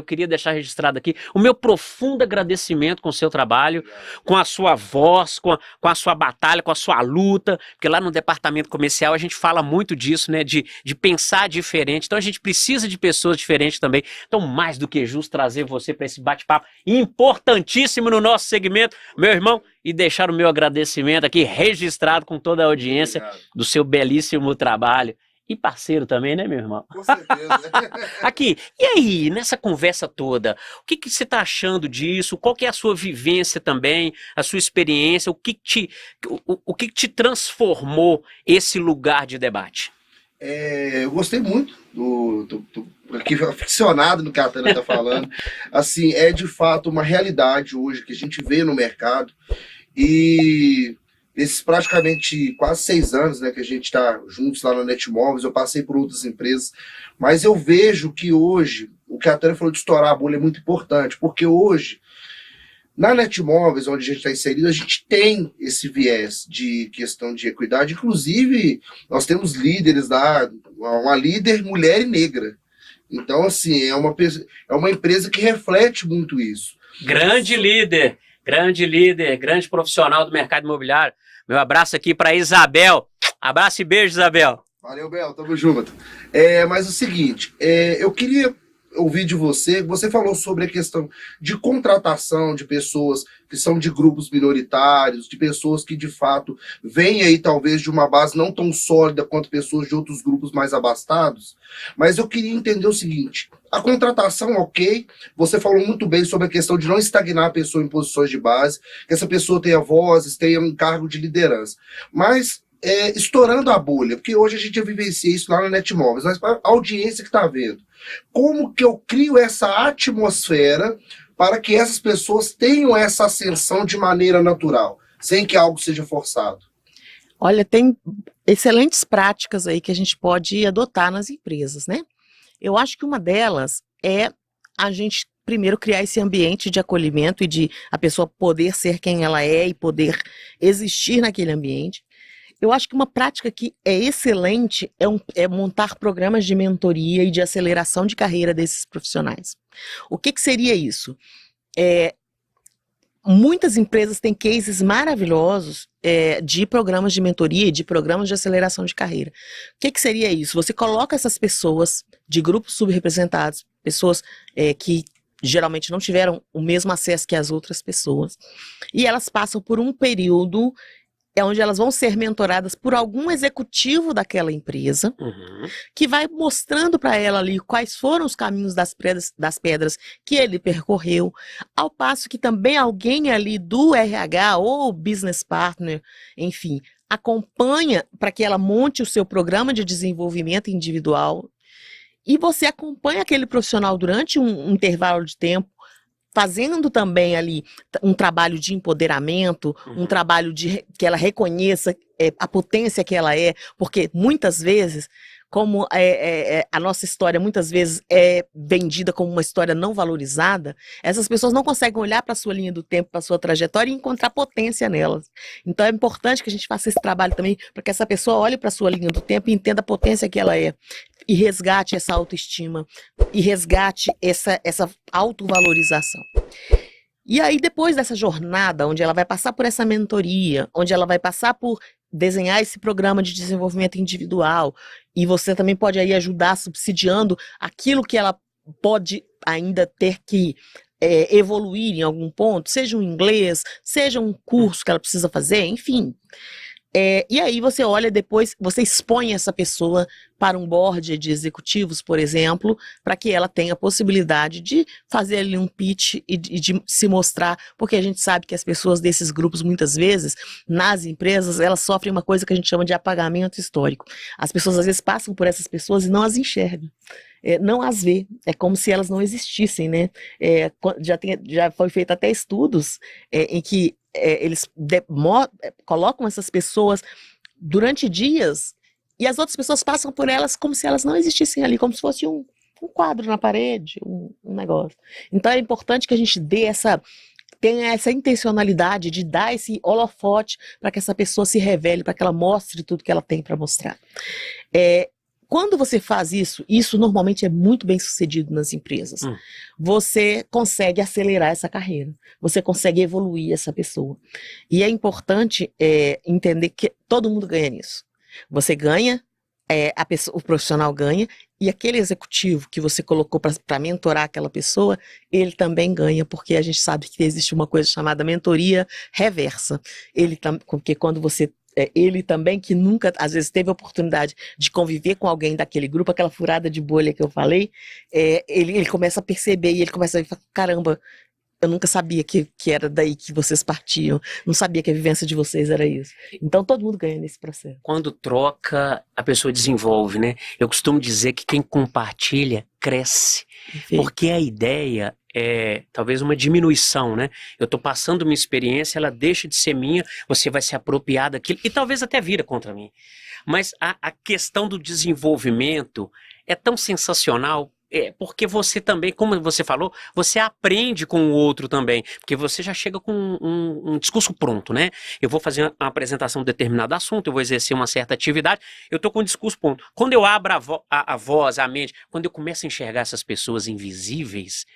Eu queria deixar registrado aqui o meu profundo agradecimento com o seu trabalho, com a sua voz, com a sua batalha, com a sua luta, porque lá no departamento comercial a gente fala muito disso, né, de pensar diferente, então a gente precisa de pessoas diferentes também, então mais do que justo trazer você para esse bate-papo importantíssimo no nosso segmento, meu irmão, e deixar o meu agradecimento aqui registrado com toda a audiência do seu belíssimo trabalho. E parceiro também, né, meu irmão? Com certeza. Aqui, e aí, nessa conversa toda, o que que você está achando disso? Qual que é a sua vivência também, a sua experiência? O que que te transformou esse lugar de debate? Eu gostei muito aqui aficionado no que a Tânia está falando. Assim, é de fato uma realidade hoje que a gente vê no mercado. E esses praticamente quase 6 anos, né, que a gente está juntos lá na Netmóveis, eu passei por outras empresas, mas eu vejo que hoje, o que a Tânia falou de estourar a bolha é muito importante, porque hoje, na Netmóveis, onde a gente está inserido, a gente tem esse viés de questão de equidade, inclusive nós temos líderes lá, uma líder mulher e negra. Então, assim, é uma empresa que reflete muito isso. Grande líder, grande profissional do mercado imobiliário. Meu abraço aqui para Isabel. Abraço e beijo, Isabel. Valeu, Bel, tamo junto. Mas o seguinte, eu queria ouvir de você, você falou sobre a questão de contratação de pessoas que são de grupos minoritários, de pessoas que de fato vêm aí talvez de uma base não tão sólida quanto pessoas de outros grupos mais abastados, mas eu queria entender o seguinte, a contratação, ok, você falou muito bem sobre a questão de não estagnar a pessoa em posições de base, que essa pessoa tenha vozes, tenha um cargo de liderança, mas estourando a bolha, porque hoje a gente vivencia isso lá na Netmóveis, mas para a audiência que está vendo, como que eu crio essa atmosfera para que essas pessoas tenham essa ascensão de maneira natural, sem que algo seja forçado? Olha, tem excelentes práticas aí que a gente pode adotar nas empresas, né? Eu acho que uma delas é a gente primeiro criar esse ambiente de acolhimento e de a pessoa poder ser quem ela é e poder existir naquele ambiente. Eu acho que uma prática que é excelente é montar programas de mentoria e de aceleração de carreira desses profissionais. O que seria isso? Muitas empresas têm cases maravilhosos de programas de mentoria e de programas de aceleração de carreira. O que seria isso? Você coloca essas pessoas de grupos subrepresentados, pessoas que geralmente não tiveram o mesmo acesso que as outras pessoas, e elas passam por um período onde elas vão ser mentoradas por algum executivo daquela empresa, que vai mostrando para ela ali quais foram os caminhos das pedras que ele percorreu, ao passo que também alguém ali do RH ou business partner, enfim, acompanha para que ela monte o seu programa de desenvolvimento individual, e você acompanha aquele profissional durante um intervalo de tempo, fazendo também ali um trabalho de empoderamento, um trabalho de que ela reconheça a potência que ela é, porque muitas vezes, como a nossa história muitas vezes é vendida como uma história não valorizada, essas pessoas não conseguem olhar para a sua linha do tempo, para a sua trajetória e encontrar potência nelas. Então é importante que a gente faça esse trabalho também, para que essa pessoa olhe para a sua linha do tempo e entenda a potência que ela é, e resgate essa autoestima, e resgate essa autovalorização. E aí, depois dessa jornada, onde ela vai passar por essa mentoria, onde ela vai passar por desenhar esse programa de desenvolvimento individual, e você também pode aí ajudar subsidiando aquilo que ela pode ainda ter que evoluir em algum ponto, seja um inglês, seja um curso que ela precisa fazer, enfim. E aí você olha depois, você expõe essa pessoa para um board de executivos, por exemplo, para que ela tenha a possibilidade de fazer ali um pitch e de se mostrar, porque a gente sabe que as pessoas desses grupos, muitas vezes, nas empresas, elas sofrem uma coisa que a gente chama de apagamento histórico. As pessoas às vezes passam por essas pessoas e não as enxergam. Não as vê, é como se elas não existissem, né? Já foi feito até estudos em que eles colocam essas pessoas durante dias e as outras pessoas passam por elas como se elas não existissem ali, como se fosse um quadro na parede, um negócio. Então é importante que a gente tenha essa intencionalidade de dar esse holofote para que essa pessoa se revele, para que ela mostre tudo que ela tem para mostrar. quando você faz isso, isso normalmente é muito bem sucedido nas empresas. Você consegue acelerar essa carreira, você consegue evoluir essa pessoa. E é importante entender que todo mundo ganha nisso. Você ganha, o profissional ganha, e aquele executivo que você colocou para mentorar aquela pessoa, ele também ganha, porque a gente sabe que existe uma coisa chamada mentoria reversa. Porque quando você ele também, que nunca, às vezes, teve a oportunidade de conviver com alguém daquele grupo, aquela furada de bolha que eu falei, ele começa a perceber e ele começa a falar, caramba, eu nunca sabia que era daí que vocês partiam, não sabia que a vivência de vocês era isso. Então, todo mundo ganha nesse processo. Quando troca, a pessoa desenvolve, né? Eu costumo dizer que quem compartilha, cresce. Perfeito. Porque a ideia é talvez uma diminuição, né? Eu estou passando uma experiência, ela deixa de ser minha, você vai se apropriar daquilo, e talvez até vira contra mim. Mas a questão do desenvolvimento é tão sensacional, porque você também, como você falou, você aprende com o outro também, porque você já chega com um discurso pronto, né? Eu vou fazer uma apresentação de determinado assunto, eu vou exercer uma certa atividade, eu estou com um discurso pronto. Quando eu abro a voz, a mente, quando eu começo a enxergar essas pessoas invisíveis,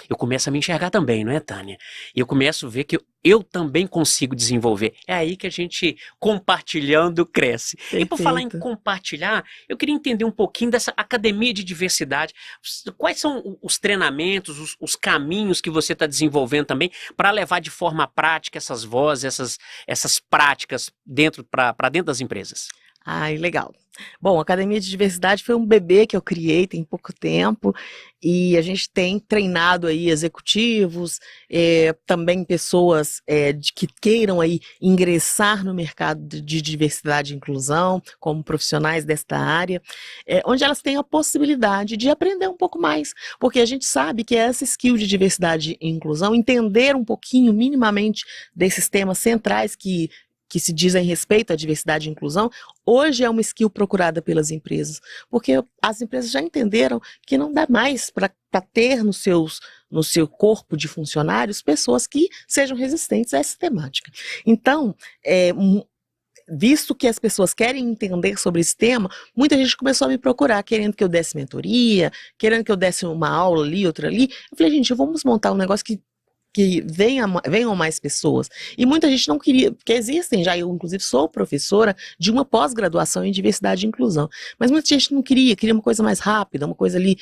eu começo a me enxergar também, não é, Tânia? E eu começo a ver que eu também consigo desenvolver. É aí que a gente, compartilhando, cresce. Perfeito. E por falar em compartilhar, eu queria entender um pouquinho dessa academia de diversidade. Quais são os treinamentos, os caminhos que você está desenvolvendo também para levar de forma prática essas vozes, essas práticas para dentro das empresas? Ai, legal. Bom, a Academia de Diversidade foi um bebê que eu criei tem pouco tempo e a gente tem treinado aí executivos, também pessoas que queiram aí ingressar no mercado de diversidade e inclusão, como profissionais desta área, onde elas têm a possibilidade de aprender um pouco mais, porque a gente sabe que essa skill de diversidade e inclusão, entender um pouquinho minimamente desses temas centrais que se dizem respeito à diversidade e inclusão, hoje é uma skill procurada pelas empresas, porque as empresas já entenderam que não dá mais para ter no seu corpo de funcionários pessoas que sejam resistentes a essa temática. Então, visto que as pessoas querem entender sobre esse tema, muita gente começou a me procurar, querendo que eu desse mentoria, querendo que eu desse uma aula ali, outra ali. Eu falei, gente, vamos montar um negócio que venham mais pessoas. E muita gente não queria, porque existem já, eu inclusive sou professora de uma pós-graduação em diversidade e inclusão, mas muita gente não queria uma coisa mais rápida, uma coisa ali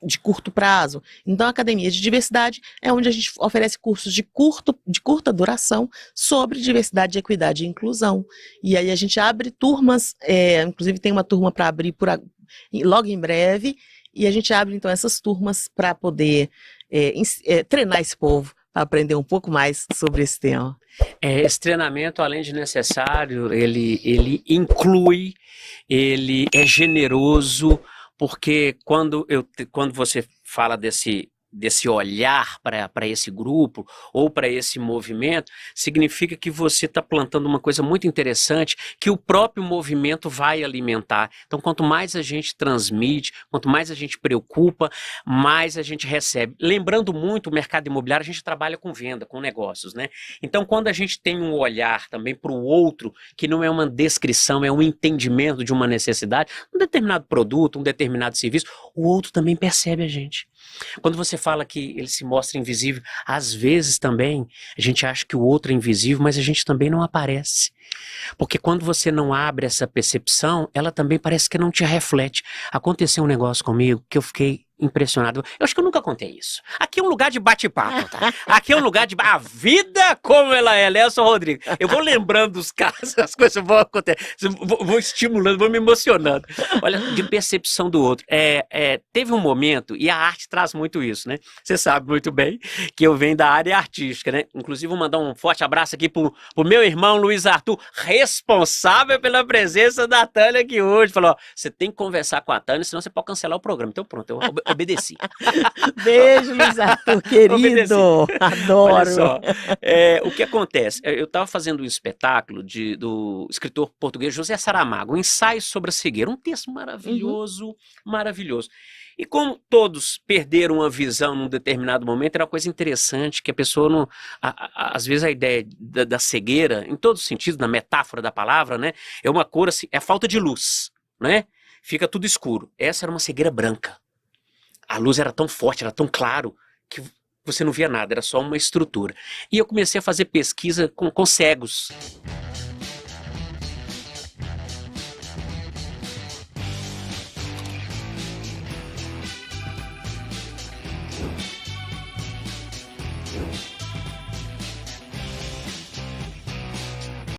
de curto prazo. Então a Academia de Diversidade é onde a gente oferece cursos de curta duração sobre diversidade, equidade e inclusão. E aí a gente abre turmas, inclusive tem uma turma para abrir logo em breve, e a gente abre então essas turmas para poder treinar esse povo para aprender um pouco mais sobre esse tema. Esse treinamento, além de necessário, ele inclui, ele é generoso, porque quando você fala desse olhar para esse grupo ou para esse movimento, significa que você está plantando uma coisa muito interessante que o próprio movimento vai alimentar. Então, quanto mais a gente transmite, quanto mais a gente preocupa, mais a gente recebe. Lembrando muito, o mercado imobiliário, a gente trabalha com venda, com negócios, né? Então, quando a gente tem um olhar também para o outro, que não é uma descrição, é um entendimento de uma necessidade, um determinado produto, um determinado serviço, o outro também percebe a gente. Quando você fala que ele se mostra invisível, às vezes também a gente acha que o outro é invisível, mas a gente também não aparece. Porque quando você não abre essa percepção, ela também parece que não te reflete. Aconteceu um negócio comigo que eu fiquei impressionado. Eu acho que eu nunca contei isso. Aqui é um lugar de bate-papo, tá? Aqui é um lugar de... A vida como ela é, Nelson Rodrigues. Eu vou lembrando dos casos, as coisas vão acontecendo, vou estimulando, vou me emocionando. Olha, de percepção do outro. Teve um momento, e a arte traz muito isso, né? Você sabe muito bem que eu venho da área artística, né? Inclusive, vou mandar um forte abraço aqui pro meu irmão Luiz Arthur, responsável pela presença da Tânia aqui hoje. Falou, ó, você tem que conversar com a Tânia, senão você pode cancelar o programa. Então pronto, eu obedeci. Beijo, Luiz Arthur, querido. Obedeci. Adoro. Olha só, o que acontece? Eu estava fazendo um espetáculo do escritor português José Saramago, um ensaio sobre a cegueira, um texto maravilhoso, maravilhoso. E como todos perderam a visão num determinado momento, era uma coisa interessante que a pessoa não... às vezes a ideia da cegueira, em todos os sentidos, na metáfora da palavra, né, é uma cor assim, é falta de luz, né? fica tudo escuro. Essa era uma cegueira branca. A luz era tão forte, era tão claro, que você não via nada, era só uma estrutura. E eu comecei a fazer pesquisa com cegos.